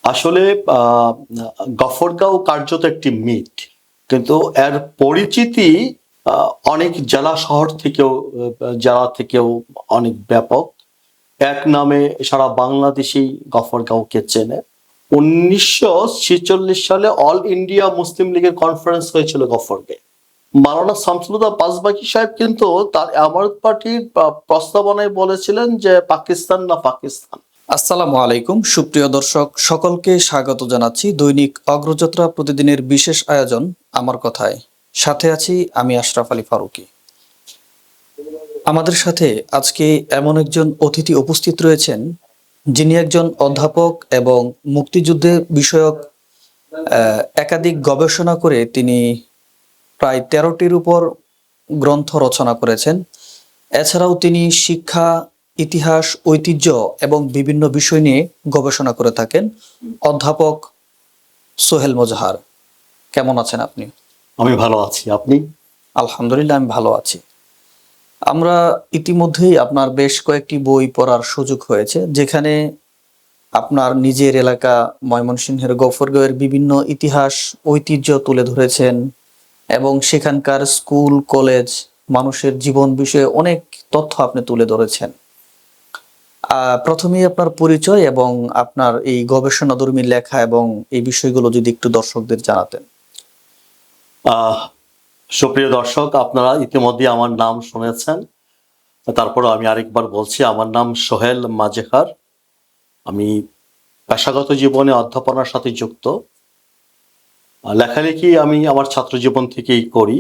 আসলে গফরগাঁও কার্যত একটি মিথ, কিন্তু এর পরিচিতি অনেক জেলা থেকেও অনেক ব্যাপক। এক নামে সারা বাংলাদেশেই গফরগাঁওকে চেনে। 1946 সালে অল ইন্ডিয়া মুসলিম লীগের কনফারেন্স হয়েছিল গফরগাঁয়ে। মাওলানা শামসুল হুদা পাঁচবাকি সাহেব কিন্তু তার আমানত পার্টির প্রস্তাবনায় বলেছিলেন যে পাকিস্তান না পাকিস্তান। আসসালামু আলাইকুম সুপ্রিয় দর্শক সকলকে স্বাগত জানাচ্ছি দৈনিক অগ্রযাত্রা প্রতিদিনের বিশেষ আয়োজন আমার কথায়। সাথে আছি আমি আশরাফ আলী ফারুকী। আমাদের সাথে আজকে এমন একজন অতিথি উপস্থিত রয়েছেন যিনি একজন অধ্যাপক এবং মুক্তিযুদ্ধে বিষয়ক একাধিক গবেষণা করে তিনি প্রায় 13টির উপর গ্রন্থ রচনা করেছেন। এছাড়াও তিনি শিক্ষা, ইতিহাস, ঐতিহ্য এবং বিভিন্ন বিষয় নিয়ে গবেষণা করে থাকেন। অধ্যাপক সোহেল মোজাহার, কেমন আছেন আপনি? আমি ভালো আছি, আপনি? আলহামদুলিল্লাহ, আমি ভালো আছি। আমরা ইতিমধ্যেই আপনার বেশ কয়েকটি বই পড়ার সুযোগ হয়েছে, যেখানে আপনার নিজের এলাকা ময়মনসিংহের গফরগাঁওয়ের বিভিন্ন ইতিহাস, ঐতিহ্য তুলে ধরেছেন এবং সেখানকার স্কুল, কলেজ, মানুষের জীবন বিষয়ে অনেক তথ্য আপনি তুলে ধরেছেন। প্রথমেই আপনার পরিচয় এবং আপনার এই গবেষণাধর্মী লেখা এবং এই বিষয়গুলো যদি একটু দর্শকদের জানাতেন। সুপ্রিয় দর্শক, আপনারা ইতিমধ্যে আমার নাম শুনেছেন, তারপর আমি আরেকবার বলছি, আমার নাম সোহেল মাজেহার। আমি পেশাগত জীবনে অধ্যাপনার সাথে যুক্ত। লেখালেখি আমি আমার ছাত্র জীবন থেকেই করি।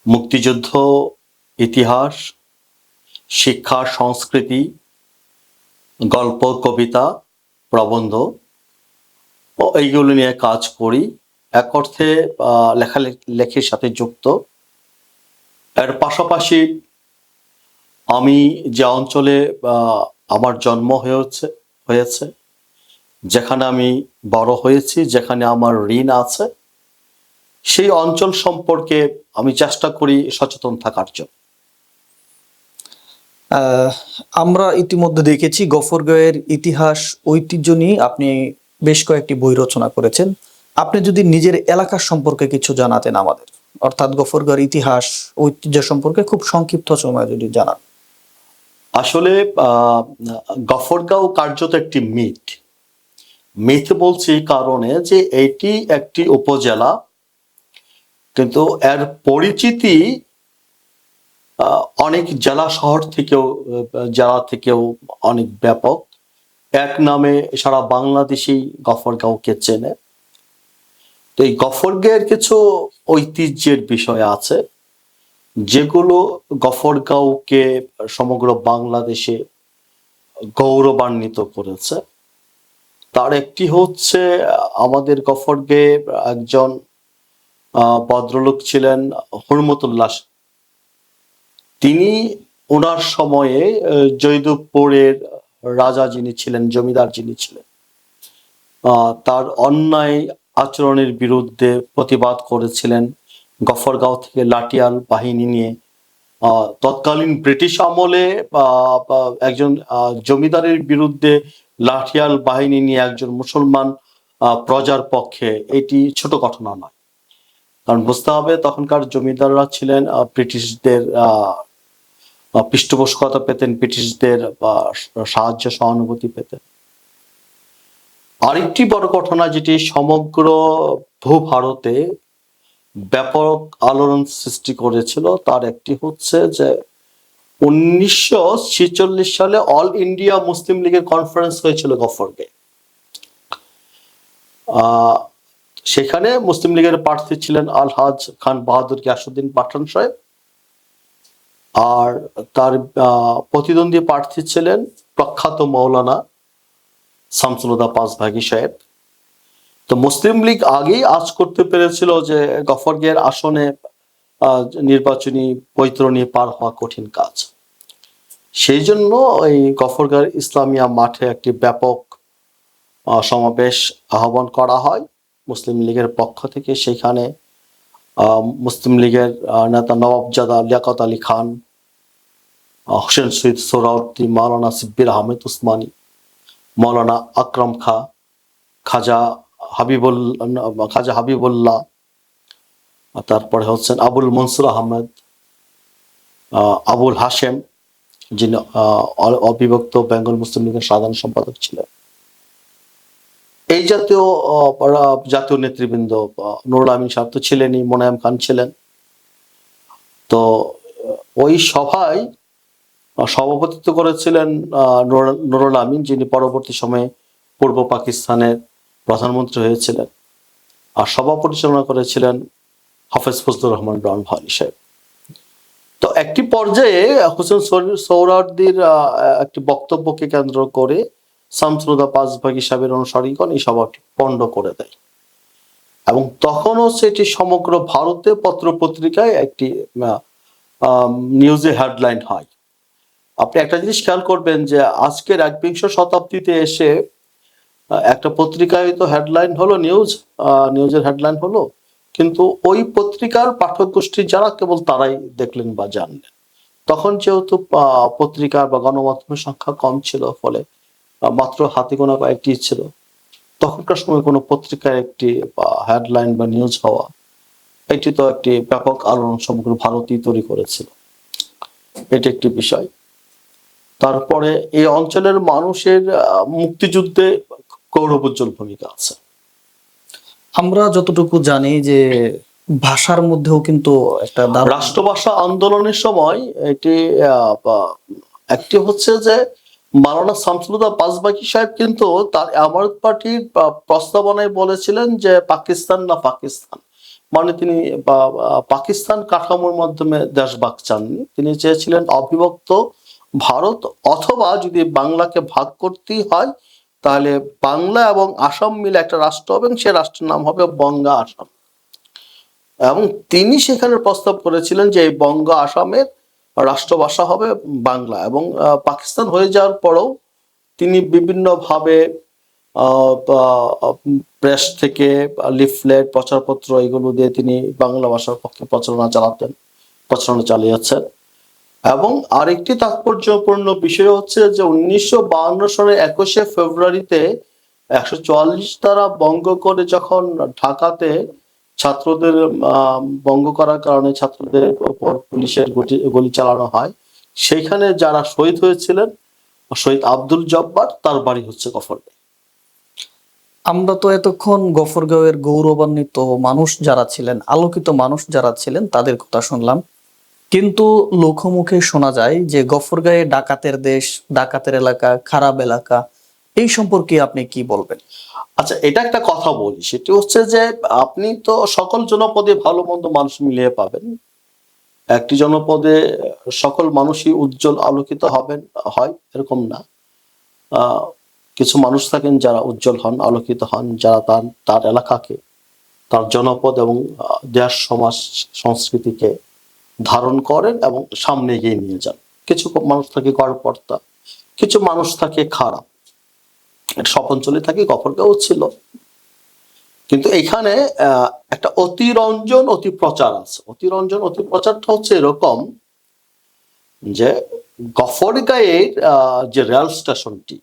মুক্তিযুদ্ধ, ইতিহাস, শিক্ষা, সংস্কৃতি, গল্প, কবিতা, প্রবন্ধ এইগুলো নিয়ে কাজ করি। এক অর্থে লেখালেখির সাথে যুক্ত। এর পাশাপাশি আমি যে অঞ্চলে আমার জন্ম হয়েছে, যেখানে আমি বড় হয়েছি, যেখানে আমার ঋণ আছে, সেই অঞ্চল সম্পর্কে আমি চেষ্টা করি সচেতন থাকার জন্য। আমরা ইতিমধ্যে দেখেছি গফরগাঁওয়ের ইতিহাস, ঐতিহ্য নিয়ে আপনি বেশ কয়েকটি বই রচনা করেছেন। আপনি যদি নিজের এলাকার সম্পর্কে কিছু জানাতেন আমাদের, অর্থাৎ গফরগাঁওয়ের ইতিহাস, ঐতিহ্য সম্পর্কে খুব সংক্ষিপ্ত সময়ে যদি জানান। আসলে গফরগাঁও কার্যত একটি মিথ বলছি কারণে যে এটি একটি উপজেলা, কিন্তু এর পরিচিতি অনেক জেলা থেকেও অনেক ব্যাপক। এক নামে সারা বাংলাদেশেই গফরগাঁওকে চেনে। তো এই গফরগাঁওয়ের কিছু ঐতিহ্যের বিষয় আছে যেগুলো গফরগাঁওকে সমগ্র বাংলাদেশে গৌরবান্বিত করেছে। তার একটি হচ্ছে, আমাদের গফরগাঁওয়ে একজন ভদ্রলোক ছিলেন হুরমতুল্লাহ। তিনি ওনার সময়ে জৈদপুরের রাজা যিনি ছিলেন, জমিদার যিনি ছিলেন, তার অন্যায় আচরণের বিরুদ্ধে প্রতিবাদ করেছিলেন। গফরগাঁও থেকে লাঠিয়াল বাহিনী নিয়ে তৎকালীন ব্রিটিশ আমলে একজন জমিদারের বিরুদ্ধে লাঠিয়াল বাহিনী নিয়ে একজন মুসলমান প্রজার পক্ষে, এটি ছোট ঘটনা নয়। কারণ বুঝতে হবে, তখনকার জমিদাররা ছিলেন ব্রিটিশদের পৃষ্ঠপোষকতা পেতেন, ব্রিটিশদের সাহায্য সহানুভূতি পেতেন। আরেকটি বড় ঘটনা যেটি সমগ্র ভূভারতে ব্যাপক আলোড়ন সৃষ্টি করেছিল, তার একটি হচ্ছে যে 1946 সালে অল ইন্ডিয়া মুসলিম লীগের কনফারেন্স হয়েছিল গফরগাঁয়ে। সেখানে মুসলিম লীগের প্রার্থী ছিলেন আলহাজ খান বাহাদুর গিয়াসউদ্দিন পাঠান সাহেব, আর তার প্রতিদ্বন্দ্বী প্রার্থী ছিলেন প্রখ্যাত মৌলানা শামসুল হুদা পাঁচভাগী সাহেব। তো মুসলিম লীগ আগেই আজ করতে পেরেছিল যে গফরগাঁওয়ের আসনে নির্বাচনী বৈতরণী পার হওয়া কঠিন কাজ। সেই জন্য এই গফরগাঁওয়ের ইসলামিয়া মাঠে একটি ব্যাপক সমাবেশ আহ্বান করা হয় মুসলিম লীগের পক্ষ থেকে। সেখানে মুসলিম লীগের নেতা নবাবজাদা লিয়াকত আলী খান, হোসেন শহীদ সোহরাওয়ার্দী, মাওলানা সিব্বির আহমেদ উসমানী, মৌলানা আকরাম খাঁ, খাজা হাবিবুল্লাহ, তারপরে হচ্ছেন আবুল মনসুর আহমেদ, আবুল হাশেম, যিনি অবিভক্ত বেঙ্গল মুসলিম লীগের সাধারণ সম্পাদক ছিলেন। এই জাতীয় জাতীয় নেতৃবৃন্দ, নুরুল আমিন সাহেব তো ছিলেনই, মোনায়েম খান ছিলেন। তো ওই সভায় সভাপতিত্ব করেছিলেন নুরুল আমিন, যিনি পরবর্তী সময়ে পূর্ব পাকিস্তানের প্রধানমন্ত্রী হয়েছিলেন। আর সভা পরিচালনা করেছিলেন হাফেজ ফজলুর রহমান ব্রাহ্মণী সাহেব। তো একটি পর্যায়ে হোসেন সোহরাওয়ার্দীর একটি বক্তব্যকে কেন্দ্র করে শামসুল হুদা পাঁচভাগী সাহেবের অনুসারীগণ এই সভাটি পণ্ড করে দেয়, এবং তখনও সেটি সমগ্র ভারতে পত্র পত্রিকায় একটি নিউজে হেডলাইন হয়। আপনি একটা জিনিস খেয়াল করবেন যে আজকের 21শ শতাব্দীতে এসে একটা পত্রিকায় তো হেডলাইন হলো নিউজের হেডলাইন হলো, কিন্তু ওই পত্রিকার পাঠক গোষ্ঠী যারা কেবল তারাই দেখলেন বা জানলেন। তখন যেহেতু পত্রিকার বা গণমাধ্যমের সংখ্যা কম ছিল, ফলে মাত্র হাতে গোনা কয়েকটি ছিল। তখনকার সময় কোনো পত্রিকায় একটি হেডলাইন বা নিউজ হওয়া, এটি তো একটি ব্যাপক আলোড়ন সমগ্র ভারতই তৈরি করেছিল। এটি একটি বিষয়। তারপরে এই অঞ্চলের মানুষের মুক্তিযুদ্ধে গৌরবোজ্জ্বল ভূমিকা আছে। আমরা যতটুকু জানি যে ভাষার মধ্যেও কিন্তু একটা রাষ্ট্রভাষা আন্দোলনের সময় এটি একটি হচ্ছে যে মাওলানা শামসুল হুদা পাঁচভাগী সাহেব কিন্তু তার আমানত পার্টির প্রস্তাবনায় বলেছিলেন যে পাকিস্তান না পাকিস্তান, মানে তিনি পাকিস্তান কাঠামোর মাধ্যমে দেশভাগ চাননি। তিনি চেয়েছিলেন অবিভক্ত ভারত, অথবা যদি বাংলাকে ভাগ করতেই হয় তাহলে বাংলা এবং আসাম মিলে একটা রাষ্ট্র হবে, সে রাষ্ট্রের নাম হবে বঙ্গা আসাম। এবং তিনি সেখানে প্রস্তাব করেছিলেন যে এই বঙ্গ আসামের রাষ্ট্রভাষা হবে বাংলা। এবং পাকিস্তান হয়ে যাওয়ার পরেও তিনি বিভিন্নভাবে প্রেস থেকে লিফলেট, প্রচারপত্র এগুলো দিয়ে তিনি বাংলা ভাষার পক্ষে প্রচারণা চালিয়েছেন। এবং আরেকটি তাৎপর্যপূর্ণ বিষয় হচ্ছে যে 1952 সালের 21শে ফেব্রুয়ারিতে 144 ধারা ভঙ্গ করে যখন ঢাকাতে ছাত্রদের ভঙ্গ করার কারণে ছাত্রদের উপর পুলিশের গুলি চালানো হয়, সেইখানে যারা শহীদ হয়েছিলেন, শহীদ আব্দুল জব্বার, তার বাড়ি হচ্ছে গফরগাঁও। আমরা তো এতক্ষণ গফরগাঁওয়ের গৌরবান্বিত মানুষ যারা ছিলেন, আলোকিত মানুষ যারা ছিলেন তাদের কথা শুনলাম, কিন্তু লোকমুখে শোনা যায় যে গফরগাঁয়ে ডাকাতের দেশ, ডাকাতের এলাকা, খারাপ এলাকা, এই সম্পর্কে আপনি কি বলবেন? আচ্ছা, এটা একটা কথা বলি, সেটি হচ্ছে যে আপনি তো সকল জনপদে ভালো মন্দ মানুষ মিলিয়ে পাবেন। একটি জনপদে সকল মানুষই উজ্জ্বল আলোকিত হয় এরকম না। কিছু মানুষ থাকেন যারা উজ্জ্বল হন, আলোকিত হন, যারা তার এলাকাকে, তার জনপদ এবং দেশ সমাজ সংস্কৃতিকে ধারণ করেন এবং সামনে এগিয়ে নিয়ে যান। কিছু মানুষ থাকে গড়পড়তা, কিছু মানুষ থাকে খারাপ। এটা সব অঞ্চলে থাকে, গফরগাঁও ছিল। কিন্তু এখানে একটা অতিরঞ্জন অতি প্রচার আছে। অতিরঞ্জন অতি প্রচারটা হচ্ছে এরকম যে গফরগাঁয়ের যে রেল স্টেশনটি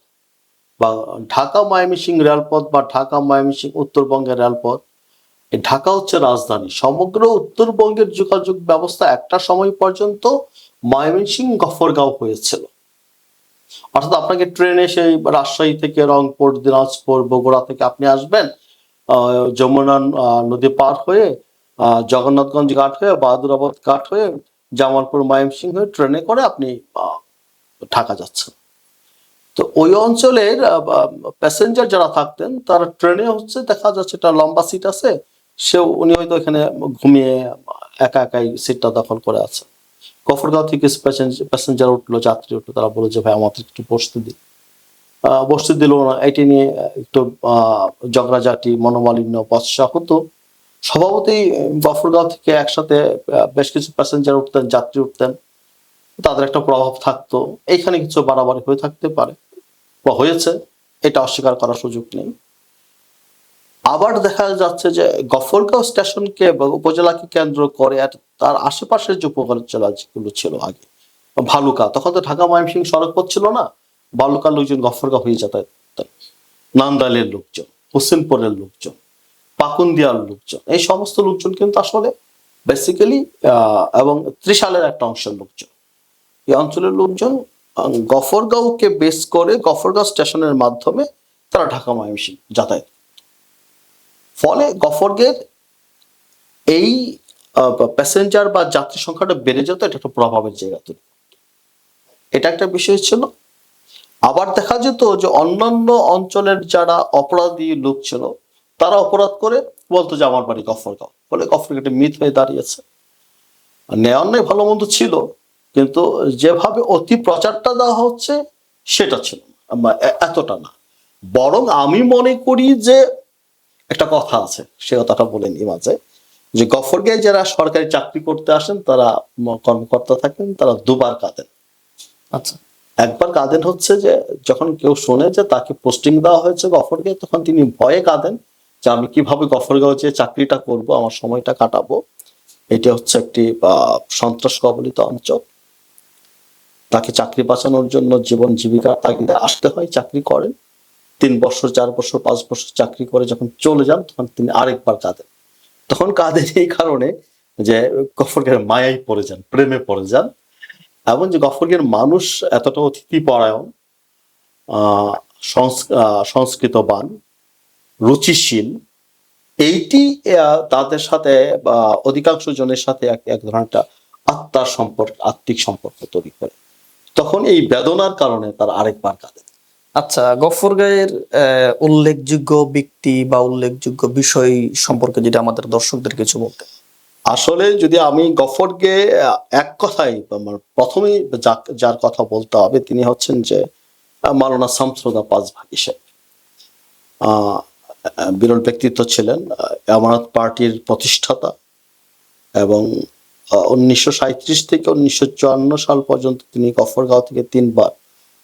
বা ঢাকা ময়মনসিংহ রেলপথ বা ঢাকা ময়মনসিংহ উত্তরবঙ্গের রেলপথ, ঢাকা হচ্ছে রাজধানী। সমগ্র উত্তরবঙ্গের যোগাযোগ ব্যবস্থা একটা সময় পর্যন্ত ময়মনসিংহ গফরগাঁও হয়েছিল। অর্থাৎ আপনাকে ট্রেনে সেই রাজশাহী থেকে রংপুর, দিনাজপুর, বগুড়া থেকে আপনি আসবেন, যমুনা নদী পার হয়ে, জগন্নাথগঞ্জ ঘাট হয়ে, বাহাদুরাবাদ ঘাট হয়ে, জামালপুর, ময়মনসিংহ হয়ে ট্রেনে করে আপনি ঢাকা যাচ্ছেন। তো ওই অঞ্চলের প্যাসেঞ্জার যারা থাকতেন তারা ট্রেনে হচ্ছে দেখা যাচ্ছে একটা লম্বা সিট আছে, উনি হয়তো এখানে ঘুমিয়ে একা একাই সিটটা দখল করে আছে। গফরগাঁও থেকে প্যাসেঞ্জার উঠলো, যাত্রী উঠলো, তারা বলে যে ভাই আমাদের একটু বসতে দিল না। এটি নিয়ে একটু ঝগড়াঝাটি, মনোমালিন্য, বচসা হতো। স্বভাবতই গফরগাঁও থেকে একসাথে বেশ কিছু প্যাসেঞ্জার উঠতেন, যাত্রী উঠতেন, তাদের একটা প্রভাব থাকতো। এইখানে কিছু বাড়াবাড়ি হয়ে থাকতে পারে বা হয়েছে, এটা অস্বীকার করার সুযোগ নেই। আবার দেখা যাচ্ছে যে গফরগাঁও স্টেশনকে বা উপজেলাকে কেন্দ্র করে তার আশেপাশের যে উপজেলাগুলো ছিল আগে, ভালুকা, তখন তো ঢাকা ময়মনসিংহ সড়ক পথ ছিল না, ভালুকার লোকজন গফরগাঁও হয়ে যাতায়াত করতেন, নান্দাইলের লোকজন। হোসেনপুরের লোকজন, পাকুন্দিয়ার লোকজন, এই সমস্ত লোকজন কিন্তু আসলে বেসিক্যালি এবং ত্রিশালের একটা অংশের লোকজন, এই অঞ্চলের লোকজন গফরগাঁওকে বেস করে গফরগাঁও স্টেশনের মাধ্যমে তারা ঢাকা ময়মনসিংহ যাতায়াত। ফলে গফরগের এই প্যাসেঞ্জার বা যাত্রী সংখ্যাটা বেড়ে যেত, এটা একটা প্রভাবের জায়গা তৈরি। এটা একটা বিষয় ছিল। আবার দেখা যেত যে অন্যান্য অঞ্চলের যারা অপরাধী লোক ছিল তারা অপরাধ করে বলতো যে আমার বাড়ি গফরগাঁও, ফলে গফরগাঁও একটা মিথ হয়ে দাঁড়িয়েছে। ন্যায় অন্যায় ভালো মন্দ ছিল, কিন্তু যেভাবে অতি প্রচারটা দেওয়া হচ্ছে সেটা ছিল না, এতটা না। বরং আমি মনে করি যে একটা কথা আছে, সে কথাটা বলে নি মাঝে, যে গফরগাঁয়ে যারা সরকারি চাকরি করতে আসেন তারা কর্মকর্তা থাকেন, তারা দুবার কাঁদেন। আচ্ছা, একবার কাঁদেন হচ্ছে যে যখন কেউ শোনে যে তাকে পোস্টিং দেওয়া হয়েছে গফরগাঁয়ে, তখন তিনি ভয়ে কাঁদেন যে আমি কিভাবে গফরগাঁও যে চাকরিটা করব, আমার সময়টা কাটাবো। এটা হচ্ছে একটি সন্ত্রাস কবলিত অঞ্চল, তাকে চাকরি বাঁচানোর জন্য জীবন জীবিকা তাগিদে আসতে হয়, চাকরি করেন, 3 বছর 4 বছর 5 বছর চাকরি করে যখন চলে যান তখন তিনি আরেকবার কাঁদেন। তখন কাঁদেন এই কারণে যে গফরগাঁয়ের মায়ায় পড়ে যান, প্রেমে পড়ে যান, এবং যে গফরগাঁয়ের মানুষ এতটা অতিথি পরায়ণ, সংস্কৃতবান, রুচিশীল, এইটি তাদের সাথে বা অধিকাংশ জনের সাথে এক ধরনের একটা আত্মার সম্পর্ক, আত্মিক সম্পর্ক তৈরি করে। তখন এই বেদনার কারণে তার আরেকবার কাঁদে। আচ্ছা, গফরগাঁয়ের উল্লেখযোগ্য ব্যক্তি বা উল্লেখযোগ্য বিষয় সম্পর্কে যেটা আমাদের দর্শকদের কিছু বলতে। আসলে যদি আমি গফরকে এক কথাই আমার প্রথমেই যার কথা বলতে হবে তিনি হচ্ছেন যে মাওলানা শামসুদ্দৌলা পাঁচভাগী সাহেব। বিরল ব্যক্তিত্ব ছিলেন, আমানত পার্টির প্রতিষ্ঠাতা, এবং 1937 থেকে 1954 সাল পর্যন্ত তিনি গফরগাঁও থেকে 3 বার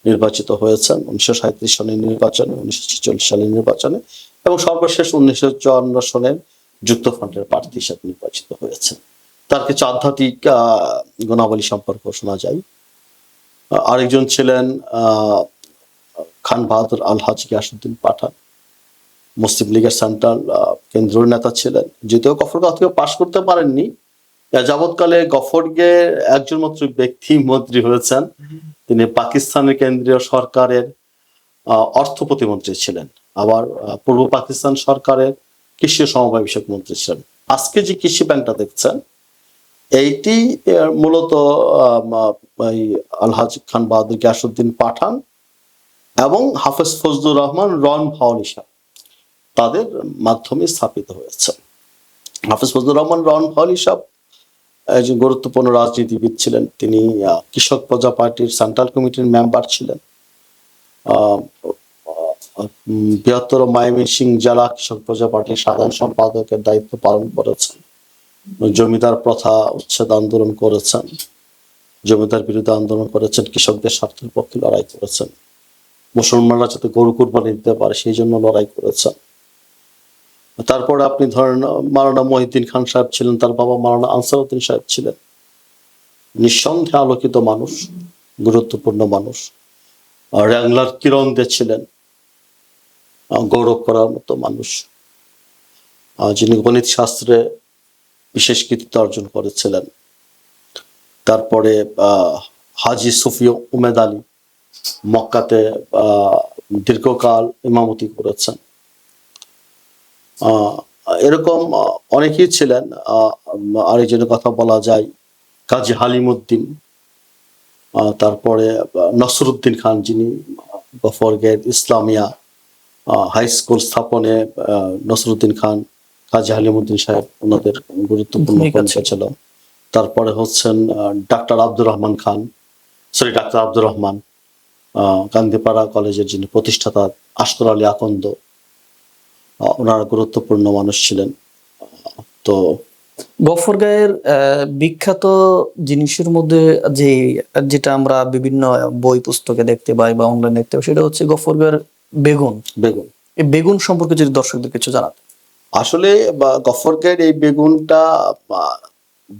নির্বাচিত হয়েছেন। 1937 সালের নির্বাচনে, 1946 সালের নির্বাচনে, এবং সর্বশেষ 1954 সনের যুক্তফ্রন্টের প্রার্থী হিসেবে নির্বাচিত হয়েছেন। তার কিছু আধ্যাত্মিক গুণাবলী সম্পর্কে শোনা যায়। আরেকজন ছিলেন খান বাহাদুর আলহাজ গিয়াসউদ্দিন পাঠান, মুসলিম লীগের সেন্ট্রাল কেন্দ্রীয় নেতা ছিলেন। যদিও গফরগাঁও থেকে পাশ করতে পারেননি, যাবৎকালে গফরগে একজন মাত্র ব্যক্তি মন্ত্রী হয়েছেন, তিনি পাকিস্তানের কেন্দ্রীয় সরকারের অর্থ প্রতিমন্ত্রী ছিলেন, আবার পূর্ব পাকিস্তান সরকারের কৃষি সমবায় বিষয়ক মন্ত্রী ছিলেন। আজকে যে কৃষি ব্যাংকটা দেখছেন এইটি মূলত আলহাজ খান বাহাদুর গিয়াসউদ্দিন পাঠান এবং হাফেজ ফজলুর রহমান রন ভাওয়ানি সাহেব তাদের মাধ্যমে স্থাপিত হয়েছে। হাফেজ ফজলুর রহমান রন ভাওয়ানি সাহেব একজন গুরুত্বপূর্ণ রাজনীতিবিদ ছিলেন। তিনি কৃষক প্রজা পার্টির সেন্ট্রাল কমিটির মেম্বার ছিলেন, বৃহত্তর ময়মনসিংহ জেলা কৃষক প্রজা পার্টির সাধারণ সম্পাদকের দায়িত্ব পালন করেছেন, জমিদার প্রথা উচ্ছেদ আন্দোলন করেছেন, জমিদার বিরুদ্ধে আন্দোলন করেছেন, কৃষকদের স্বার্থের পক্ষে লড়াই করেছেন, মুসলমানরা যাতে গরু কুরবানি দিতে পারে সেই জন্য লড়াই করেছেন। তারপরে আপনি ধরেন মাওলানা মহিউদ্দিন খান সাহেব ছিলেন, তার বাবা মাওলানা আনসারউদ্দিন সাহেব ছিলেন। নিঃসন্দেহে আলোকিত মানুষ, গুরুত্বপূর্ণ মানুষ। র্যাংলার কিরণ দে ছিলেন গৌরব করার মতো মানুষ, যিনি গণিত শাস্ত্রে বিশেষ কৃতিত্ব অর্জন করেছিলেন। তারপরে হাজি সুফি উমেদ আলী মক্কাতে দীর্ঘকাল ইমামতি করেছেন। এরকম অনেকেই ছিলেন। আরেকজনের কথা বলা যায় কাজী হালিমউদ্দিন, তারপরে নসরুদ্দিন খান, যিনি গফরগাঁয়ের ইসলামিয়া হাই স্কুল স্থাপনে নসরুদ্দিন খান, কাজী হালিমউদ্দিন সাহেব ওনাদের গুরুত্বপূর্ণ ভূমিকা ছিল। তারপরে হচ্ছেন ডাক্তার আব্দুর রহমান গান্ধীপাড়া কলেজের যিনি প্রতিষ্ঠাতা, আশকর আলী আকন্দ, ওনারা গুরুত্বপূর্ণ মানুষ ছিলেন। তো গফরগাঁয়ের বিখ্যাত জিনিসের মধ্যে যেটা আমরা বিভিন্ন বই পুস্তকে দেখতে পাই বা অনলাইনে দেখতে পাই সেটা হচ্ছে গফরগাঁয়ের বেগুন। এই বেগুন সম্পর্কে যদি দর্শকদের কিছু জানাতে। আসলে গফরগাঁয়ের এই বেগুনটা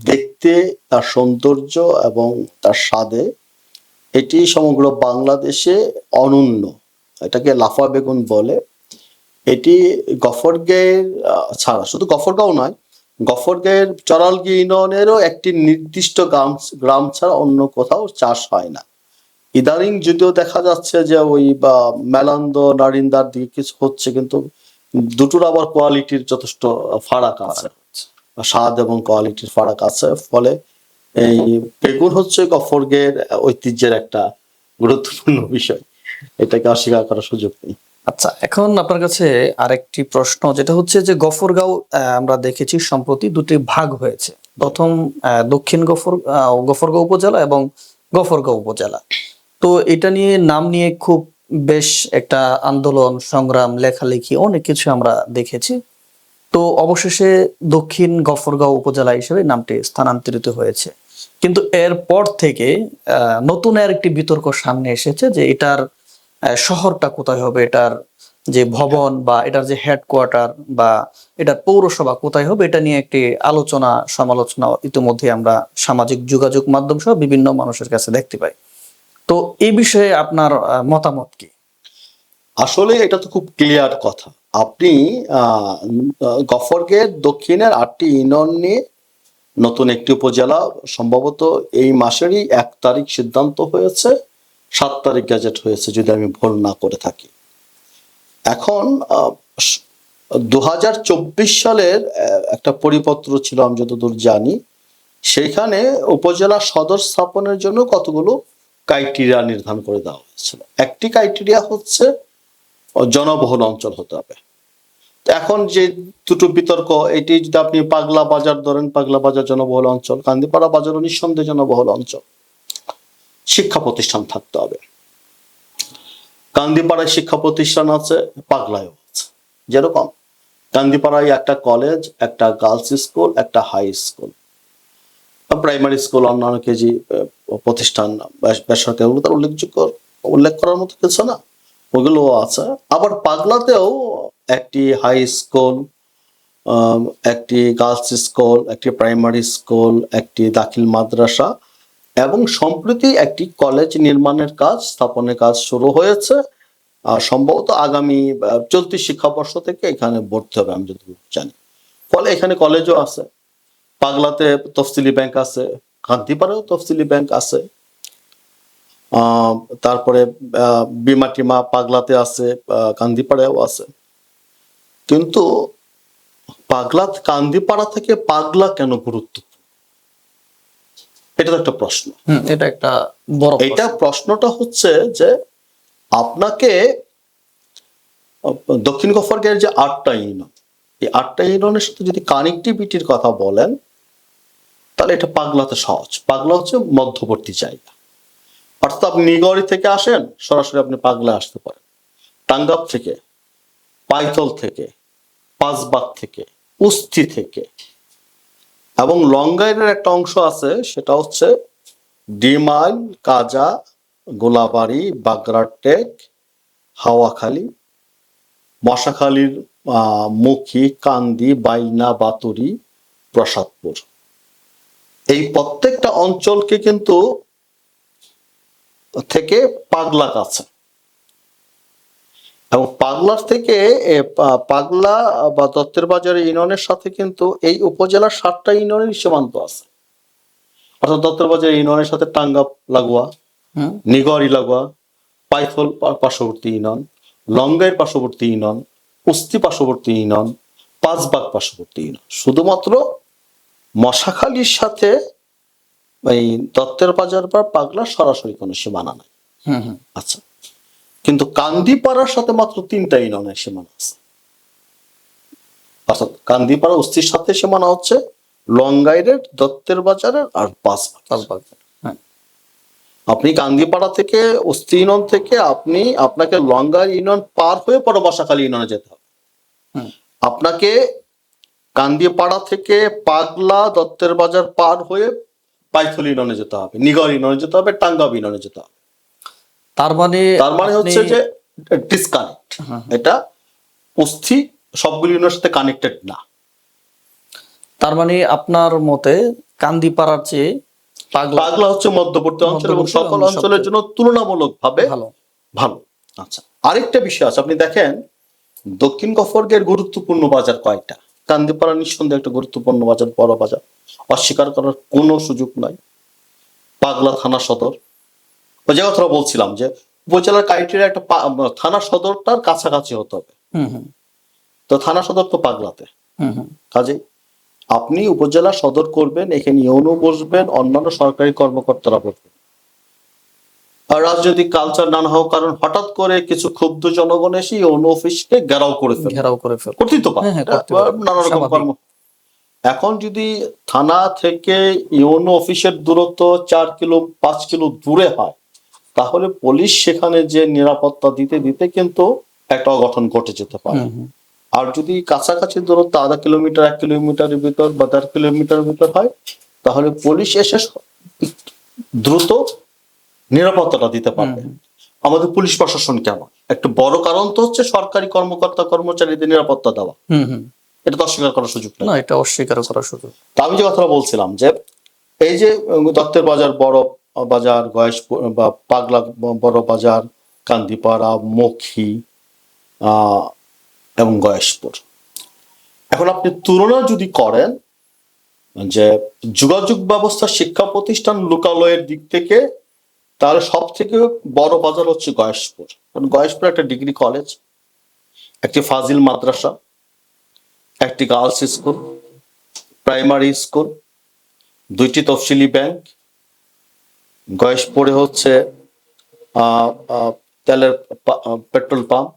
দেখতে, তার সৌন্দর্য এবং তার স্বাদে এটি সমগ্র বাংলাদেশে অনন্য। এটাকে লাফা বেগুন বলে। এটি গফরগাঁওয়ের ছাড়া, শুধু গফরগাঁও নয়, গফরগাঁওয়ের চরালগি ইউনিয়নেরও একটি নির্দিষ্ট গ্রাম ছাড়া অন্য কোথাও চাষ হয় না। ইদানিং যদিও দেখা যাচ্ছে যে ওই বা মেলান্দ নারিন্দার দিকে কিছু হচ্ছে, কিন্তু দুটোর আবার কোয়ালিটির যথেষ্ট ফারাক আছে, স্বাদ এবং কোয়ালিটির ফারাক আছে। ফলে এই বেগুন হচ্ছে গফরগাঁওয়ের ঐতিহ্যের একটা গুরুত্বপূর্ণ বিষয়, এটাকে অস্বীকার করার সুযোগ নেই। আচ্ছা, এখন আপনার কাছে আরেকটি প্রশ্ন, যেটা হচ্ছে যে গফরগাঁও আমরা দেখেছি সম্প্রতি দুটি ভাগ হয়েছে। প্রথম দক্ষিণ গফরগাঁও উপজেলা এবং গফরগাঁও উপজেলা। তো এটা নিয়ে নাম নিয়ে খুব বেশ একটা আন্দোলন সংগ্রাম লেখালেখি অনেক কিছু আমরা দেখেছি। তো অবশেষে দক্ষিণ গফরগাঁও উপজেলা হিসেবে নামটি স্থানান্তরিত হয়েছে। কিন্তু এরপর থেকে নতুন আর একটি বিতর্ক সামনে এসেছে যে এটার শহরটা কোথায় হবে, এটার যে ভবন বা এটার যে হেডকোয়ার্টার বা এটার পৌরসভা কোথায় হবে, এটা নিয়ে একটি আলোচনা সমালোচনা ইতিমধ্যে আমরা সামাজিক যোগাযোগ মাধ্যম সহ বিভিন্ন মানুষের কাছে দেখতে পাই। তো এই বিষয়ে আপনার মতামত কি? আসলে এটা তো খুব ক্লিয়ার কথা। আপনি গফরগাঁওয়ের দক্ষিণের 8টি ইউনিয়ন নিয়ে নতুন একটি উপজেলা সম্ভবত এই মাসেরই 1 তারিখ সিদ্ধান্ত হয়েছে, 7 তারিখ গ্যাজেট হয়েছে যদি আমি ভুল না করে থাকি। এখন 2024 সালের একটা পরিপত্র ছিল আমি যতদূর জানি, সেইখানে উপজেলা সদর স্থাপনের জন্য কতগুলো ক্রাইটেরিয়া নির্ধারণ করে দেওয়া হয়েছিল। একটি ক্রাইটেরিয়া হচ্ছে জনবহুল অঞ্চল হতে হবে। এখন যে দুটো বিতর্ক, এটি যদি আপনি পাগলা বাজার ধরেন, পাগলা বাজার জনবহুল অঞ্চল, কান্দিপাড়া বাজারও নিঃসন্দেহে জনবহুল অঞ্চল। শিক্ষা প্রতিষ্ঠান থাকতে হবে, কান্দিপাড়ায় শিক্ষা প্রতিষ্ঠান আছে, পাগলায়ও আছে। যেরকম কান্দিপাড়ায় একটা কলেজ, একটা গার্লস স্কুল, একটা হাই স্কুল, প্রাইমারি স্কুল, অন্যান্য কেজি প্রতিষ্ঠান বেসরকারি, ওগুলো তার উল্লেখ করার মতো কিছু না, ওগুলো আছে। আবার পাগলাতেও একটি হাই স্কুল, একটি গার্লস স্কুল, একটি প্রাইমারি স্কুল, একটি দাখিল মাদ্রাসা এবং সম্প্রতি একটি কলেজ নির্মাণের কাজ, স্থাপনের কাজ শুরু হয়েছে। আর সম্ভবত আগামী চলতি শিক্ষাবর্ষ থেকে এখানে ভর্তি হবে আমি যতদূর জানি। ফলে এখানে কলেজও আছে, পাগলাতে তফসিলি ব্যাংক আছে, কান্দিপাড়াও তফসিলি ব্যাংক আছে, তারপরে বিমা টিমা পাগলাতে আছে, কান্দিপাড়াও আছে। কিন্তু কান্দিপাড়া থেকে পাগলা কেন গুরুত্বপূর্ণ, এটা তো একটা প্রশ্ন। এটা একটা বড় এটা প্রশ্নটা হচ্ছে যে আপনাকে দক্ষিণ গফরগাঁওয়ের যে 8টা ইউনিয়ন, এই 8টা ইউনিয়নের সাথে যদি কানেক্টিভিটির কথা বলেন, তাহলে এটা পাগলাতে সহজ। পাগলা হচ্ছে মধ্যবর্তী জায়গা, অর্থাৎ আপনি নিগড়ি থেকে আসেন, সরাসরি আপনি পাগলা আসতে পারেন। টাঙ্গাব থেকে, পাইতল থেকে, পাঁচবাগ থেকে, উস্তি থেকে, এবং লংগাইয়ের একটা অংশ আছে, সেটা হচ্ছে ডিমাইল, কাজা, গোলাবাড়ি, বাগরাটেক, হাওয়াখালী, মশাখালীর মুখী, কান্দি, বাইনা, বাতুরি, প্রসাদপুর। এই প্রত্যেকটা অঞ্চলকে কিন্তু থেকে পাগলা কাছে, এবং পাগলার থেকে পাগলা বা দত্তের বাজার ইউনিয়নের সাথে কিন্তু এই উপজেলার 7টা ইউনিয়নের সীমান্ত আছে। অর্থাৎ দত্তের বাজার ইউনিয়নের সাথে টাঙ্গাব লাগোয়া, নিগড়ি লাগোয়া, পাইথল পার্শ্ববর্তী ইউনিয়ন, লংগাইয়ের পার্শ্ববর্তী ইউনিয়ন, উস্তি পার্শ্ববর্তী ইউনিয়ন, পাঁচবাগ পার্শ্ববর্তী ইউনিয়ন। শুধুমাত্র মশাখালীর সাথে এই দত্তের বাজার বা পাগলার সরাসরি কোনো সীমানা নাই। আচ্ছা, কিন্তু কান্দিপাড়ার সাথে মাত্র 3টা ইউনিয়নের সীমানা আছে। অর্থাৎ কান্দিপাড়া উস্তির সাথে সীমানা হচ্ছে লংগাইয়ের, দত্তের বাজারের আর পাঁচবাগ। আপনি কান্দিপাড়া থেকে, উস্তি ইউনিয়ন থেকে আপনাকে লংগাই ইউনিয়ন পার হয়ে পরে মশাখালী ইউনিয়নে যেতে হবে। আপনাকে কান্দিপাড়া থেকে পাগলা, দত্তের বাজার পার হয়ে পাইথল ইউনিয়নে যেতে হবে, নিগড় ইউনিয়নে যেতে হবে, টাঙ্গাব ইউনিয়নে যেতে হবে। তার মানে হচ্ছে যে ডিসকানেক্ট। এটা উস্তি সবগুলি ইউনিয়নের সাথে কানেক্টেড না। তার মানে আপনার মতে কান্দিপাড়ার চেয়ে পাগলা হচ্ছে মধ্যবর্তী অঞ্চল এবং সকল অঞ্চলের জন্য তুলনামূলকভাবে ভালো। আচ্ছা, আরেকটা বিষয় আছে, আপনি দেখেন দক্ষিণ গফরগাঁওয়ের গুরুত্বপূর্ণ বাজার কয়টা? কান্দিপাড়া নিঃসন্দেহে একটা গুরুত্বপূর্ণ বাজার, বড় বাজার, অস্বীকার করার কোনো সুযোগ নাই। পাগলা থানা সদর, ওই যে কথাটা বলছিলাম যে উপজেলার ক্রাইটেরিয়া একটা থানা সদরটার কাছাকাছি হতে হবে। হুম হুম তো থানা সদর তো পাগলাতে, হুম হুম কাজেই আপনি উপজেলা সদর করবেন, এখানে ইউনো বসবেন, অন্যান্য সরকারি কর্মকর্তারা বসবেন। আর রাজনৈতিক কালচার নানা হোক কারণ হঠাৎ করে কিছু ক্ষুব্ধ জনগণ এসে ইউনো অফিসকে ঘেরাও করে ফেলে, ঘেরাও করে ফেল। করতেই তো পারে, হ্যাঁ, করতে পারে। নানা রকম স্বাভাবিক। কর্ম। এখন যদি থানা থেকে ইউনো অফিসের দূরত্ব 4 কিলো 5 কিলো দূরে হয়, তাহলে পুলিশ সেখানে যে নিরাপত্তা দিতে দিতে কিন্তু একটা অঘটন ঘটে যেতে পারে। হুম হুম আর যদি কাছাকাছি দূরত্ব 0.5 কিলোমিটার 1 কিলোমিটারের ভিতর বা 1.5 কিলোমিটারের ভিতর হয়, তাহলে পুলিশ এসে দ্রুত নিরাপত্তাটা দিতে পারবে। আমাদের পুলিশ প্রশাসন কেন, একটা বড় কারণ তো হচ্ছে সরকারি কর্মকর্তা কর্মচারীদের নিরাপত্তা দেওয়া। হুম হুম এটা তো অস্বীকার করার সুযোগ নেই। না, এটা অস্বীকার করার সুযোগ। তা আমি যে কথাটা বলছিলাম যে এই যে দত্তের বাজার, বড় বাজার, গয়েশপুর বা পাগলা বড় বাজার, কান্দিপাড়া, মখী এবং গয়েশপুর, এখন আপনি তুলনা যদি করেন যে যোগাযোগ ব্যবস্থা, শিক্ষা প্রতিষ্ঠান, লোকালয়ের দিক থেকে, তাহলে সব থেকে বড় বাজার হচ্ছে গয়েশপুর। কারণ গয়েশপুর একটা ডিগ্রি কলেজ, একটি ফাজিল মাদ্রাসা, একটি গার্লস স্কুল, প্রাইমারি স্কুল, 2টি তফসিলি ব্যাংক, গয়েশপুরে হচ্ছে তেলের পেট্রোল পাম্প,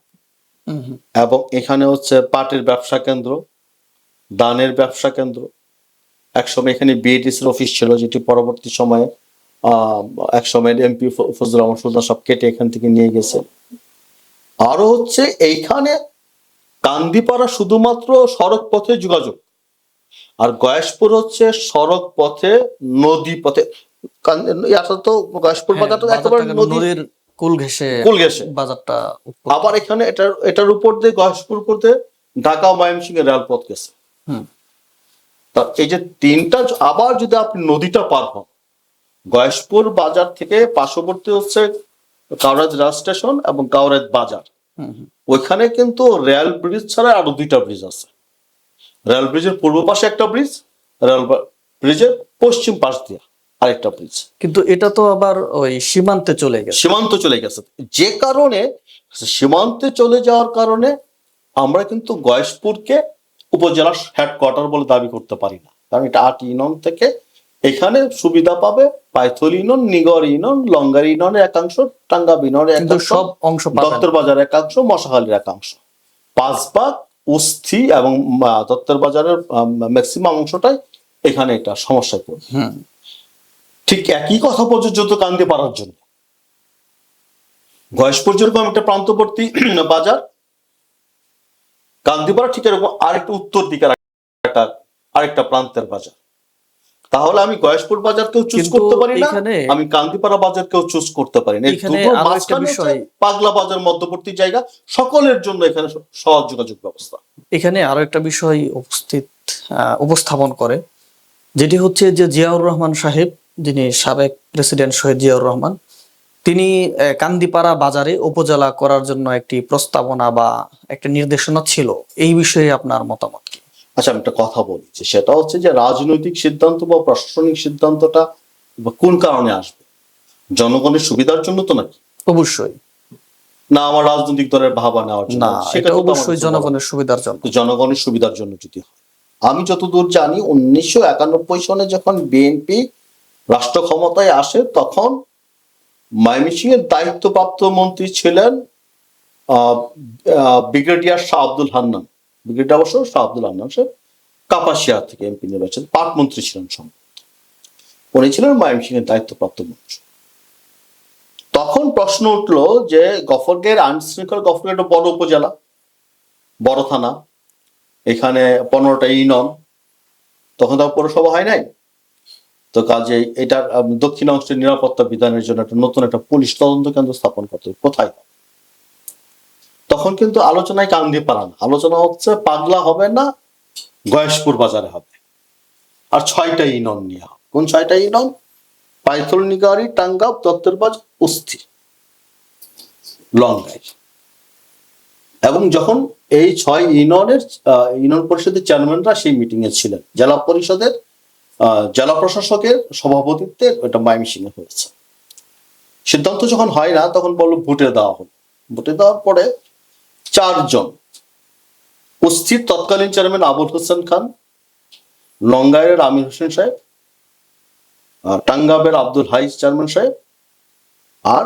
হুম হুম এবং এখানে হচ্ছে পাটের ব্যবসা কেন্দ্র, দানের ব্যবসা কেন্দ্র। একসময় এখানে বিএডিসির অফিস ছিল, যেটি পরবর্তী সময়ে একসময় এমপি ফজলুর রহমান সুলতান সব কেটে এখান থেকে নিয়ে গেছে। আরো হচ্ছে এইখানে কান্দিপাড়া শুধুমাত্র সড়ক পথে যোগাযোগ, আর গয়েশপুর হচ্ছে সড়ক পথে, নদী পথে। তো গয়েশপুর বাজার তো একেবারে নদীর কুল ঘেঁষে কুল ঘেঁষে বাজারটা আবার এখানে এটার উপর দিয়ে গয়েশপুর উপর দিয়ে ঢাকা ও ময়মনসিংহ রেলপথ গেছে। হুম তা এই যে তিনটা, আবার যদি আপনি নদীটা পার হন, গয়েশপুর বাজার থেকে পার্শ্ববর্তী হচ্ছে কাউরাজ রেল স্টেশন এবং কাউরাজ বাজার। হুম হুম ওইখানে কিন্তু রেল ব্রিজ ছাড়া আরো 2টা ব্রিজ আছে। রেল ব্রিজের পূর্ব পাশে একটা ব্রিজ, রেল ব্রিজের পশ্চিম পাশ দিয়ে আরেকটা ব্রিজ। কিন্তু এটা তো আবার ওই সীমান্তে চলে গেছে। সীমান্ত চলে গেছে, যে কারণে সীমান্তে চলে যাওয়ার কারণে আমরা কিন্তু গয়েশপুরকে উপজেলার হেডকোয়ার্টার বলে দাবি করতে পারি না। কারণ এটা 8 ইউনিয়ন থেকে এখানে সুবিধা পাবে পাইথল ইউনিয়ন, নিগর ইউনিয়ন, লঙ্গার ইউনিয়নের একাংশ, টাঙ্গাব ইউনিয়নের কিন্তু একাংশ, সব অংশ পাবে না। দত্তর বাজার একাংশ, মশাখালীর একাংশ, 5 ভাগ উস্থি এবং দত্তর বাজারের ম্যাক্সিমাম অংশটাই এখানে এটা সমস্যায় পড়বে। হুম ঠিক একই কথা প্রযোজ্য কান্দিপাড়ার জন্য। গয়েশপুর যেরকম একটা প্রান্তবর্তী বাজার, কান্দিপাড়া ঠিক এরকম আরেকটু উত্তর দিকে আরেকটা প্রান্তের বাজার। তাহলে আমি গয়েশপুর বাজারকেও চুজ কিন্তু করতে পারি না, এখানে- আমি কান্দিপাড়া বাজারকেও চুজ করতে পারি না। এই এখানে দুটোর আরো একটা মাঝখানে হচ্ছে বিষয়- পাগলা বাজার, মধ্যবর্তী জায়গা, সকলের জন্য এখানে সহজ যোগাযোগ ব্যবস্থা। এখানে আরো একটা বিষয় উপস্থাপন করে, যেটি হচ্ছে যে জিয়াউর রহমান সাহেব, যিনি সাবেক প্রেসিডেন্ট শহীদ জিয়াউর রহমান, তিনি কান্দিপাড়া বাজারে উপজেলা করার জন্য একটি প্রস্তাবনা বা একটা নির্দেশনা ছিল। এই বিষয়ে আপনার মতামত কি? আচ্ছা, আমি একটা কথা বলি, যে সেটা হচ্ছে যে রাজনৈতিক সিদ্ধান্ত বা প্রশাসনিক সিদ্ধান্তটা কোন কারণে আসবে? জনগণের সুবিধার জন্য তো নাকি? অবশ্যই না আমার রাজনৈতিক দলের ভাবা নেওয়ার জন্য? না, সেটা এটা তো অবশ্যই আমার কাছে বলা। জনগণের সুবিধার জন্য। জনগণের সুবিধার জন্য যদি হয়, আমি যতদূর জানি 1991 সনে যখন বিএনপি রাষ্ট্র ক্ষমতায় আসে, তখন ময়মনসিংহের দায়িত্বপ্রাপ্ত মন্ত্রী ছিলেন ব্রিগেডিয়ার শাহ আব্দুল হান্নান। ব্রিগেডিয়ার অবশ্য শাহ আব্দুল হান্নান, সে কাপাসিয়া থেকে এমপি নির্বাচন, পাট মন্ত্রী ছিলেন সম্ভবত। উনি ছিলেন ময়মনসিংহের দায়িত্বপ্রাপ্ত মন্ত্রী। তখন প্রশ্ন উঠলো যে গফরগাঁওয়ের আইন শৃঙ্খলা, গফরগাঁও একটা বড় উপজেলা, বড় থানা, এখানে 15টা ইউনিয়ন, তখন তো পৌরসভা হয় নাই। তো কাজে এটার দক্ষিণাংশের নিরাপত্তা বিধানের জন্য একটা নতুন একটা পুলিশ তদন্ত কেন্দ্র স্থাপন করতে হবে। কোথায়? তখন কিন্তু আলোচনায় কান্দিপাড়া না, আলোচনা হচ্ছে পাগলা হবে না, গয়েশপুর বাজারে হবে, আর 6টা ইউনিয়ন নিয়ে হবে। কোন 6টা ইউনিয়ন? পাইথল, নিগারি, টাঙ্গাব, দত্তরবাজ, উস্থি, লঙ্গাই। এবং যখন এই 6 ইউনিয়নের ইউনিয়ন পরিষদের চেয়ারম্যানরা সেই মিটিং এ ছিলেন, জেলা পরিষদের জেলা প্রশাসকের সভাপতিত্বে ওটা ময়মনসিংহে হয়েছে। সিদ্ধান্ত যখন হয় না তখন বললো ভোটে দেওয়া হলো। ভোটে দেওয়ার পরে 4 জন উপস্থিত, তৎকালীন চেয়ারম্যান আবুল হোসেন খান, লঙ্গাইয়ের আমির হোসেন সাহেব, টাঙ্গাবের আব্দুল হাই চেয়ারম্যান সাহেব, আর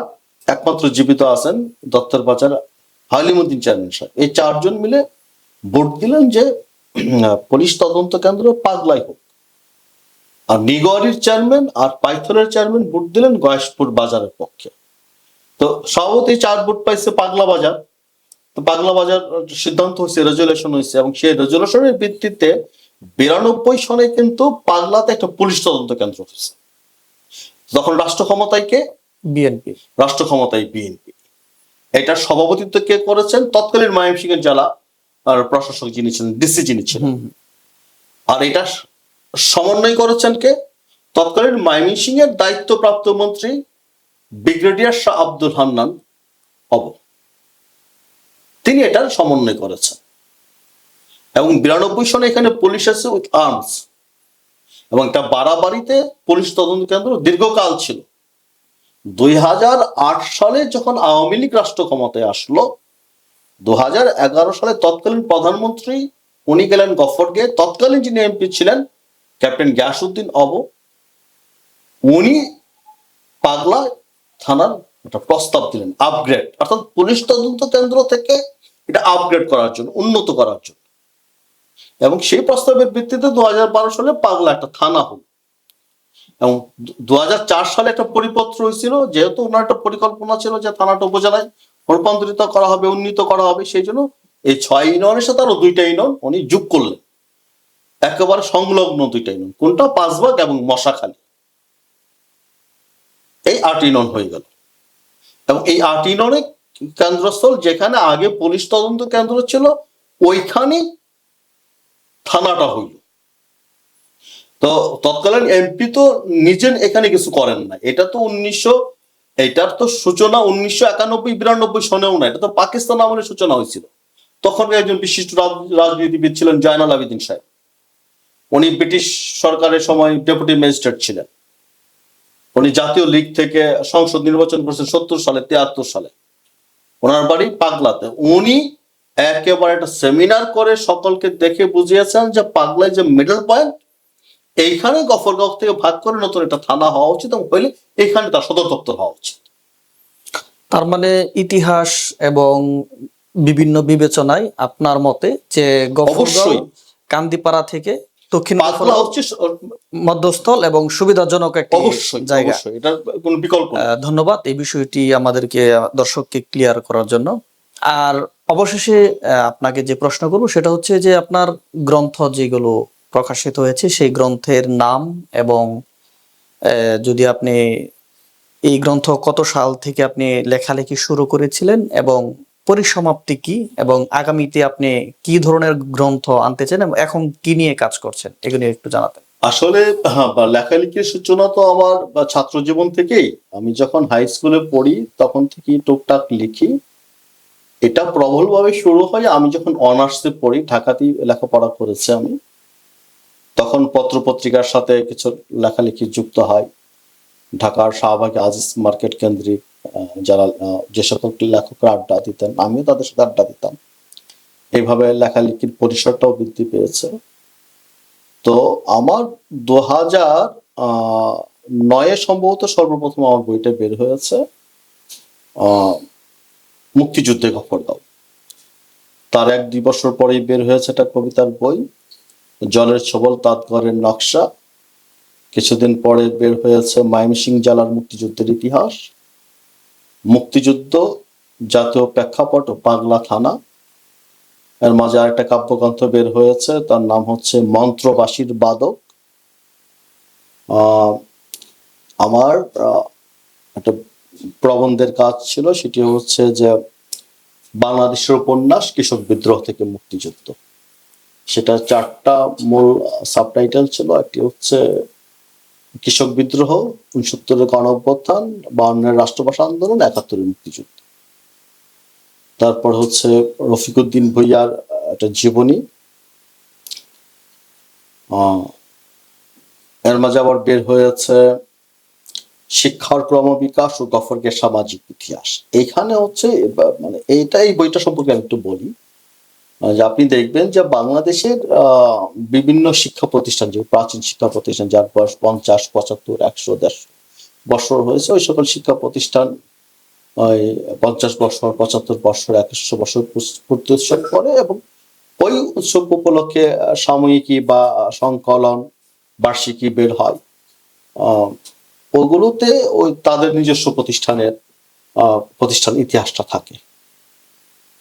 একমাত্র জীবিত আছেন দত্তর বাজার হালিমুদ্দিন চেয়ারম্যান সাহেব, এই 4 জন মিলে ভোট দিলেন যে পুলিশ তদন্ত কেন্দ্র পাগলাই হোক। আর নিগোয়ারির চেয়ারম্যান আর পাইথনের চেয়ারম্যান ভোট দিলেন গয়েশপুর বাজারের পক্ষে। তো সভাপতি 4 ভোট পাইছে পাগলা বাজার। তো পাগলা বাজার সিদ্ধান্ত হয়েছে, রেজুলেশন হয়েছে, এবং সেই রেজুলেশনের ভিত্তিতে 92 সনে কিন্তু পাগলাতে একটা পুলিশ তদন্ত কেন্দ্র হয়েছে। তখন রাষ্ট্র ক্ষমতায় কে? বিএনপি। রাষ্ট্র ক্ষমতায় বিএনপি। এটার সভাপতিত্ব কে করেছেন? তৎকালীন ময়মনসিংহের জেলা আর প্রশাসক যিনি ছিলেন, ডিসি যিনি ছিলেন। আর এটা সমন্বয় করেছেন কে? তৎকালীন ময়মনসিংহের দায়িত্বপ্রাপ্ত মন্ত্রী ব্রিগেডিয়ার শাহ আব্দুল হান্নান অব, তিনি এটার সমন্বয় করেছেন। এবং 92 সনে এখানে পুলিশ আছে উইথ আর্মস, এবং এটা বাড়াবাড়িতে পুলিশ তদন্ত কেন্দ্র দীর্ঘকাল ছিল। 2008 সালে যখন আওয়ামী লীগ রাষ্ট্র ক্ষমতায় আসলো, 2011 সালে তৎকালীন প্রধানমন্ত্রী উনি গেলেন গফরগে, তৎকালীন যিনি এমপি ছিলেন ক্যাপ্টেন গিয়াসউদ্দিন অব, উনি পাগলা থানার একটা প্রস্তাব দিলেন আপগ্রেড, অর্থাৎ পুলিশ তদন্ত কেন্দ্র থেকে এটা আপগ্রেড করার জন্য, উন্নত করার জন্য। এবং সেই প্রস্তাবের ভিত্তিতে 2012 সালে পাগলা একটা থানা হল। এবং 2004 সালে একটা পরিপত্র হয়েছিল, যেহেতু ওনার একটা পরিকল্পনা ছিল যে থানাটা উপজেলায় রূপান্তরিত করা হবে, উন্নীত করা হবে, সেই জন্য এই 6 ইউনিয়নের সাথে আরো 2টা ইউনিয়ন উনি যোগ করলেন, একেবারে সংলগ্ন 2টা ইউনিয়ন, কোনটা? পাঁচবাগ এবং মশাখালী। এই 8 ইউনিয়ন হয়ে গেল। এবং এই 8 ইউনিয়নের কেন্দ্রস্থল যেখানে আগে পুলিশ তদন্ত কেন্দ্র ছিল, ওইখানে থানাটা হইল। তো তৎকালীন এমপি তো নিজের এখানে কিছু করেন না, এটা তো এটার তো সূচনা 1991-92 সনেও না, এটা তো পাকিস্তান আমলে সূচনা হয়েছিল। তখন একজন বিশিষ্ট রাজনীতিবিদ ছিলেন জয়নাল আবেদিন সাহেব, উনি ব্রিটিশ সরকারের সময় ডেপুটি ম্যাজিস্ট্রেট ছিলেন। উনি জাতীয় লীগ থেকে সংসদ নির্বাচন করেছেন 70 সালে, 73 সালে। ওনার বাড়ি পাগলাতে। উনি একেবারে একটা সেমিনার করে সকলকে দেখে বুঝিয়েছেন যে পাগলায় যে মিডল পয়েন্ট, এইখানে গফরগাঁও থেকে ভাগ করে নতুন একটা থানা হওয়া উচিত, এবং হইলে এইখানে তার সদর দপ্তর হওয়া উচিত। তার মানে ইতিহাস এবং বিভিন্ন বিবেচনায় আপনার মতে যে গফরগাঁও কান্দিপাড়া থেকে দক্ষিণ পাগলা হচ্ছে মধ্যস্থল এবং সুবিধাজনক একটি জায়গা, এটার কোনো বিকল্প নেই। ধন্যবাদ এই বিষয়টি আমাদেরকে, দর্শককে ক্লিয়ার করার জন্য। আর অবশেষে আপনাকে যে প্রশ্ন করব সেটা হচ্ছে যে আপনার গ্রন্থ যেগুলো প্রকাশিত হয়েছে সেই গ্রন্থের নাম, এবং যদি আপনি এই গ্রন্থ কত সাল থেকে আপনি লেখালেখি শুরু করেছিলেন এবং পরিসমাপ্তি কি, এবং আগামীতে আপনি কি ধরনের গ্রন্থ আনতে চান এবং এখন কি নিয়ে কাজ করছেন, এগুলো একটু জানাতেন। আসলে লেখালেখির সূচনা তো আমার ছাত্র জীবন থেকেই। আমি যখন হাই স্কুলে পড়ি তখন থেকেই টুকটাক লিখি। এটা প্রবলভাবে শুরু হয় আমি যখন অনার্সে পড়ি, ঢাকাতেই লেখাপড়া করেছি আমি, তখন পত্রপত্রিকার সাথে কিছু লেখালেখি যুক্ত হয়। ঢাকার শাহবাগে আজিজ মার্কেট কেন্দ্রিক যারা যে সকল লেখকরা আড্ডা দিতেন, আমিও তাদের সাথে আড্ডা দিতাম। এইভাবে লেখালেখির পরিসরটাও বৃদ্ধি পেয়েছে। তো আমার 2009 সম্ভবত সর্বপ্রথম আমার বইটা বের হয়েছে, মুক্তিযুদ্ধে গফরগাঁও। তার 1-2 বছর পরেই বের হয়েছে একটা কবিতার বই, জলের ছবল তাঁতঘরের নকশা। কিছুদিন পরে বের হয়েছে ময়মনসিংহ জেলার মুক্তিযুদ্ধের ইতিহাস, মুক্তিযুদ্ধ, জাতীয় প্রেক্ষাপট ও পাগলা থানা। এর মাঝে আরেকটা কাব্যগ্রন্থ বের হয়েছে, তার নাম হচ্ছে মন্ত্রবাসীর বাদক। আমার একটা প্রবন্ধের কাজ ছিল, সেটি হচ্ছে যে বাংলাদেশের উপন্যাস কৃষক বিদ্রোহ থেকে মুক্তিযুদ্ধ। সেটা 4টা মূল সাবটাইটেল ছিল। একটি হচ্ছে কৃষক বিদ্রোহ, 69-এর গণঅভ্যুত্থান, 52-এর রাষ্ট্রভাষা আন্দোলন, 71-এর মুক্তিযুদ্ধ। তারপর হচ্ছে রফিকুদ্দিন ভূঁইয়ার একটা জীবনী, এর মাঝে আবার বের হয়েছে শিক্ষার ক্রমবিকাশ ও গফরগের সামাজিক ইতিহাস। এখানে হচ্ছে মানে এই বইটা সম্পর্কে আমি একটু বলি। যে আপনি দেখবেন যে বাংলাদেশের বিভিন্ন শিক্ষা প্রতিষ্ঠান, যে প্রাচীন শিক্ষা প্রতিষ্ঠান যার বয়স 50, 75, 100, 150 বছর হয়েছে, ওই সকল শিক্ষা প্রতিষ্ঠান ওই 50 বছর, 75 বছর, 100 বছর পূর্তি উৎসব করে, এবং ওই উৎসব উপলক্ষে সাময়িকী বা সংকলন, বার্ষিকী বের হয়। ওগুলোতে ওই তাদের নিজস্ব প্রতিষ্ঠান ইতিহাসটা থাকে।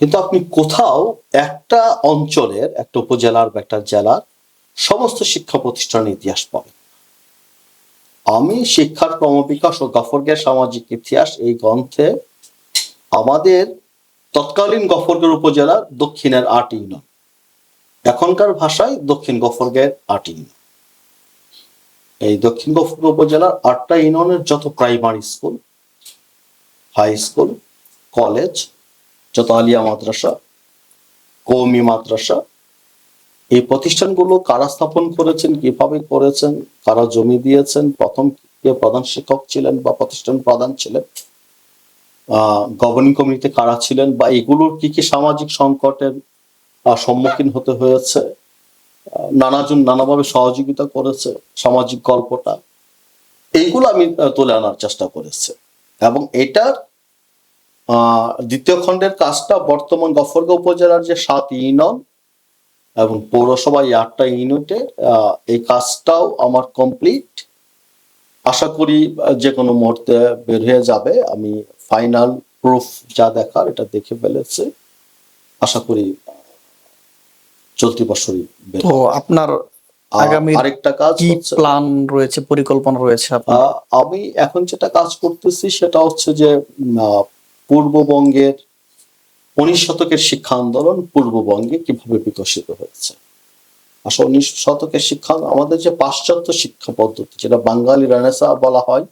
কিন্তু আপনি কোথাও একটা অঞ্চলের, একটা উপজেলার বা একটা জেলার সমস্ত শিক্ষা প্রতিষ্ঠানের ইতিহাস পাবেন। আমি শিক্ষার ক্রমবিকাশ ও গফরগের সামাজিক ইতিহাস এই গ্রন্থে আমাদের তৎকালীন গফরগের উপজেলার দক্ষিণের 8 ইউনিয়ন, এখনকার ভাষায় দক্ষিণ গফরগের 8 ইউনিয়ন, এই দক্ষিণ গফরগাঁও উপজেলার 8টা ইউনিয়নের যত primary school, high school, college, যত আলিয়া মাদ্রাসা, কওমি মাদ্রাসা, এই প্রতিষ্ঠানগুলো কারা স্থাপন করেছেন, কিভাবে করেছেন, কারা জমি দিয়েছেন, প্রথম কে প্রধান শিক্ষক ছিলেন বা প্রতিষ্ঠান প্রধান ছিলেন, গভর্নিং কমিটিতে কারা ছিলেন, বা এগুলোর কি কি সামাজিক সংকটের সম্মুখীন হতে হয়েছে, নানাজন নানাভাবে সহযোগিতা করেছে, সামাজিক গল্পটা, এইগুলো আমি তুলে আনার চেষ্টা করেছি। এবং এটার দ্বিতীয় খণ্ডের কাজটা বর্তমান গফরগাঁও উপজেলার যে 7 ইউনিয়ন এবং পৌরসভা 8টা ইউনিটে, এই কাজটাও আমার কমপ্লিট। আশা করি যে কোনো মুহূর্তে বের হয়ে যাবে। আমি ফাইনাল প্রুফ যা দেখার এটা দেখে ফেলেছি। আশা করি চলতি বছরই বের তো হবে। আপনার আগামী আরেকটা কাজ কি হচ্ছে, প্ল্যান রয়েছে, পরিকল্পনা রয়েছে আপনার? আমি এখন যেটা কাজ করতেছি সেটা হচ্ছে যে পূর্ববঙ্গের 19 শতকের শিক্ষা আন্দোলন পূর্ববঙ্গে কিভাবে বিকশিত হয়েছে। আসলে 19 শতকের শিক্ষা, আমাদের যে পাশ্চাত্য শিক্ষা পদ্ধতি, যেটা বাঙালি রেনেসাঁ বলা হয়,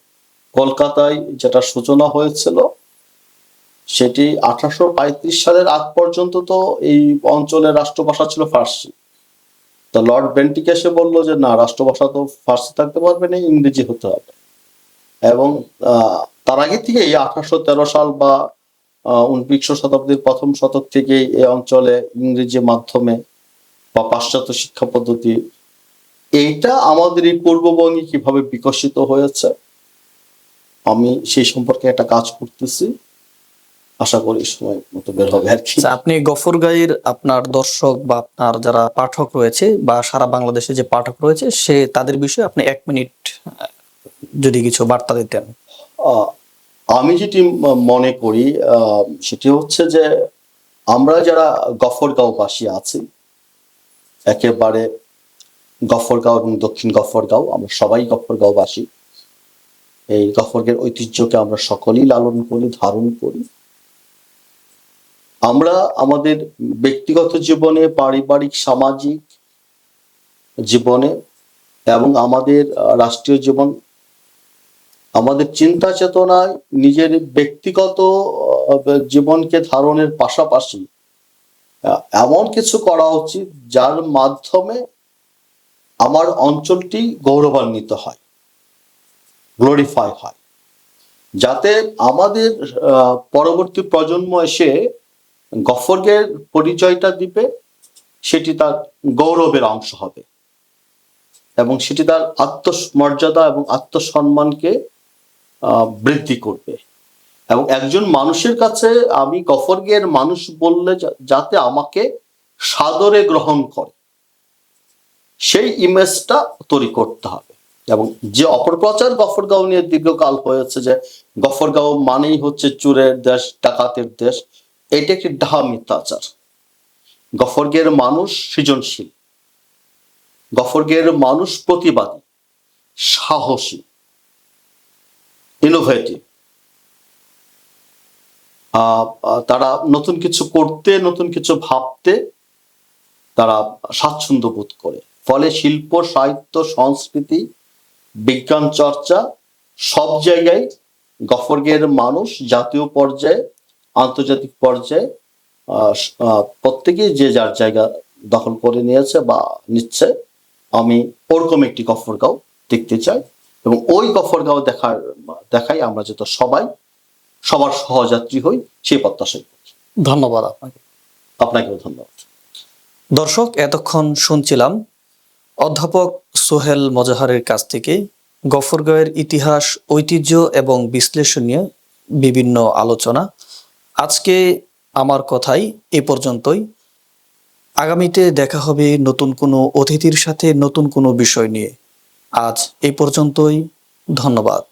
কলকাতায় যেটা সূচনা হয়েছিল, সেটি 1835 সালের আগ পর্যন্ত তো এই অঞ্চলের রাষ্ট্রভাষা ছিল ফার্সি। তো লর্ড বেন্টিক এসে বললো যে না, রাষ্ট্রভাষা তো ফার্সি থাকতে পারবে না, ইংরেজি হতে হবে। এবং তার আগে থেকে এই 1813 সাল বা 19 শতাব্দীর প্রথম শতক থেকে এই অঞ্চলে ইংরেজি মাধ্যমে বা পাশ্চাত্য শিক্ষা পদ্ধতি, এইটা আমাদের এই পূর্ববঙ্গে কিভাবে বিকশিত হয়েছে, আমি সেই সম্পর্কে একটা কাজ করতেছি। আশা করি সময় মতো বের হবে আর কি। আপনি গফরগাঁওয়ের আপনার দর্শক বা আপনার যারা পাঠক রয়েছে বা সারা বাংলাদেশে যে পাঠক রয়েছে, সে তাদের বিষয়ে আপনি 1 মিনিট যদি কিছু বার্তা দিতেন। আমি যেটি মনে করি সেটি হচ্ছে যে আমরা যারা গফরগাঁওবাসী আছি, একেবারে গফরগাঁও এবং দক্ষিণ গফরগাঁও, আমরা সবাই গফরগাঁওবাসী। এই গফরগাঁওয়ের ঐতিহ্যকে আমরা সকলেই লালন করি, ধারণ করি। আমরা আমাদের ব্যক্তিগত জীবনে, পারিবারিক, সামাজিক জীবনে এবং আমাদের রাষ্ট্রীয় জীবন, আমাদের চিন্তা চেতনায় নিজের ব্যক্তিগত জীবনকে ধারণের পাশাপাশি এমন কিছু করা উচিত যার মাধ্যমে আমার অঞ্চলটি গৌরবান্বিত হয়, গ্লোরিফাই হয়, যাতে আমাদের পরবর্তী প্রজন্ম এসে গফরগের পরিচয়টা দিবে, সেটি তার গৌরবের অংশ হবে এবং সেটি তার আত্মমর্যাদা এবং আত্মসম্মানকে বৃদ্ধি করবে। এবং একজন মানুষের কাছে আমি গফরগের মানুষ বললে যাতে আমাকে সাদরে গ্রহণ করে, সেই ইমেজটা তৈরি করতে হবে। এবং যে অপপ্রচার গফরগাঁও নিয়ে দীর্ঘকাল হয়েছে যে গফরগাঁও মানেই হচ্ছে চোরের দেশ, ডাকাতের দেশ, এটা একটি ডাহা মিথ্যাচার। গফরগের মানুষ সৃজনশীল, গফরগের মানুষ প্রতিবাদী, সাহসী, ইনোভেটিভ। তারা নতুন কিছু করতে, নতুন কিছু ভাবতে তারা স্বাচ্ছন্দ্য বোধ করে। ফলে শিল্প, সাহিত্য, সংস্কৃতি, বিজ্ঞান চর্চা সব জায়গায় গফরগের মানুষ জাতীয় পর্যায়ে, আন্তর্জাতিক পর্যায়ে প্রত্যেকেই যে যার জায়গা দখল করে নিয়েছে বা নিচ্ছে, আমি ওরকম একটি গফরগাঁও দেখতে চাই, এবং ওই গফরগাঁও দেখাই আমরা যাতে সবার সহযাত্রী হই, সেই প্রত্যাশাই করি। ধন্যবাদ আপনাকে। আপনাকেও ধন্যবাদ। দর্শক, এতক্ষণ শুনছিলাম অধ্যাপক সোহেল মোজাহারের কাছ থেকে গফরগাঁওয়ের ইতিহাস, ঐতিহ্য এবং বিশ্লেষণীয় বিভিন্ন আলোচনা। আজকে আমার কথাই এ পর্যন্তই। আগামীতে দেখা হবে নতুন কোনো অতিথির সাথে, নতুন কোনো বিষয় নিয়ে। আজ এ পর্যন্তই। ধন্যবাদ।